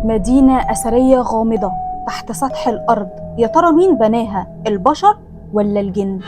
مدينة أثرية غامضة تحت سطح الأرض، يا ترى مين بناها؟ البشر ولا الجن؟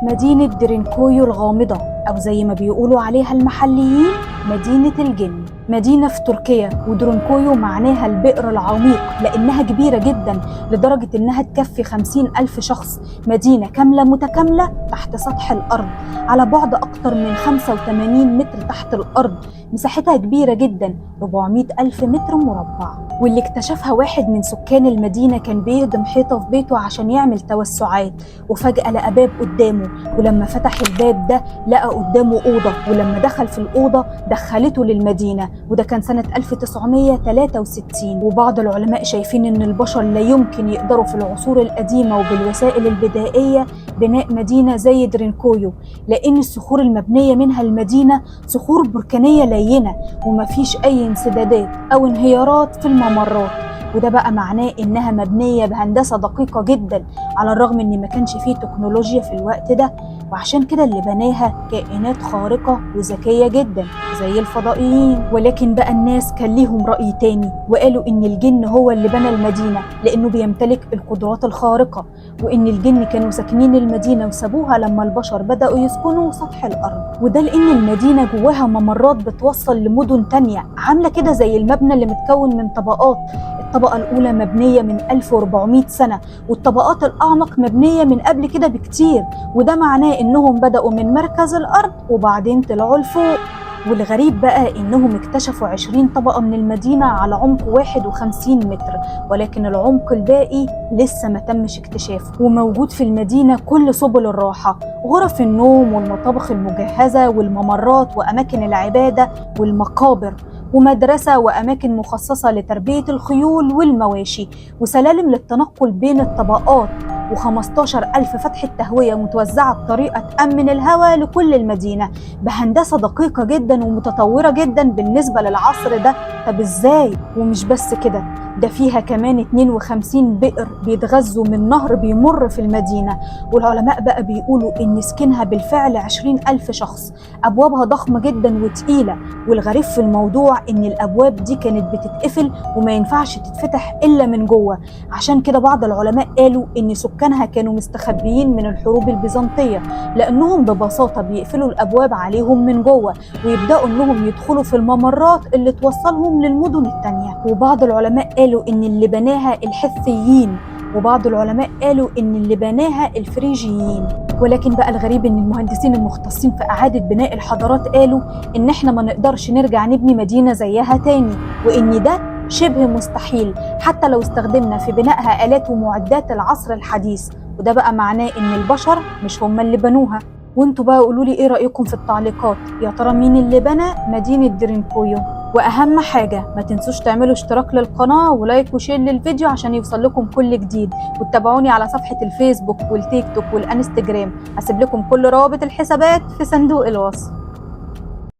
مدينة درينكويو الغامضة، أو زي ما بيقولوا عليها المحليين مدينة الجن. مدينة في تركيا، ودرينكويو معناها البئر العميق لأنها كبيرة جدا لدرجة إنها تكفي 50,000 شخص. مدينة كاملة متكاملة تحت سطح الأرض على بعد أكتر من 85 متر تحت الأرض. مساحتها كبيرة جدا، 400,000 متر مربع. واللي اكتشفها واحد من سكان المدينة كان بيهدم حيطة في بيته عشان يعمل توسعات، وفجأة لقى باب قدامه، ولما فتح الباب ده لقى قدامه أوضة، ولما دخل في الأوضة دخلته للمدينة، وده كان سنة 1963. وبعض العلماء شايفين إن البشر لا يمكن يقدروا في العصور القديمة وبالوسائل البدائية بناء مدينة زي درينكويو، لأن الصخور المبنية منها المدينة صخور بركانية لينة ومفيش أي انسدادات أو انهيارات في الممرات. وده بقى معناه إنها مبنية بهندسة دقيقة جدا، على الرغم إن ما كانش فيه تكنولوجيا في الوقت ده، وعشان كده اللي بناها كائنات خارقة وذكية جدا زي الفضائيين. ولكن بقى الناس كان ليهم رأي تاني، وقالوا إن الجن هو اللي بنى المدينة لأنه بيمتلك القدرات الخارقة، وإن الجن كانوا ساكنين المدينة وسابوها لما البشر بدأوا يسكنوا سطح الأرض. وده لأن المدينة جواها ممرات بتوصل لمدن تانية، عاملة كده زي المبنى اللي متكون من طبقات. الطبقة الأولى مبنية من 1400 سنة، والطبقات الأعمق مبنية من قبل كده بكتير، وده معناه إنهم بدأوا من مركز الأرض وبعدين طلعوا لفوق. والغريب بقى إنهم اكتشفوا 20 طبقة من المدينة على عمق 51 متر، ولكن العمق الباقي لسه ما تمش اكتشافه. وموجود في المدينة كل سبل الراحة، غرف النوم والمطابخ المجهزة والممرات وأماكن العبادة والمقابر، ومدرسة وأماكن مخصصة لتربية الخيول والمواشي، وسلالم للتنقل بين الطبقات، و15,000 فتحة تهوية متوزعة بطريقة تأمن الهواء لكل المدينة بهندسة دقيقة جدا ومتطورة جدا بالنسبة للعصر ده. طب ازاي؟ ومش بس كده، ده فيها كمان 52 بئر بيتغذوا من نهر بيمر في المدينة. والعلماء بقى بيقولوا إن سكنها بالفعل 20,000 شخص. أبوابها ضخمة جدا وتقيلة، والغريب في الموضوع إن الأبواب دي كانت بتتقفل وما ينفعش تتفتح إلا من جوه. عشان كده بعض العلماء قالوا إن سكانها كانوا مستخبيين من الحروب البيزنطية، لأنهم ببساطة بيقفلوا الأبواب عليهم من جوه ويبدأوا إنهم يدخلوا في الممرات اللي توصلهم للمدن التانية. وبعض العلماء قالوا إن اللي بناها الحثيين، وبعض العلماء قالوا إن اللي بناها الفريجيين. ولكن بقى الغريب إن المهندسين المختصين في إعادة بناء الحضارات قالوا إن إحنا ما نقدرش نرجع نبني مدينة زيها تاني، وإن ده شبه مستحيل حتى لو استخدمنا في بنائها آلات ومعدات العصر الحديث. وده بقى معناه إن البشر مش هم اللي بنوها. وانتوا بقى قولوا لي ايه رأيكم في التعليقات، يا ترى مين اللي بنى مدينة درينكويو؟ واهم حاجة ما تنسوش تعملوا اشتراك للقناة ولايك وشير للفيديو عشان يوصل لكم كل جديد، وتتابعوني على صفحة الفيسبوك والتيك توك والانستجرام. هسيب لكم كل روابط الحسابات في صندوق الوصف.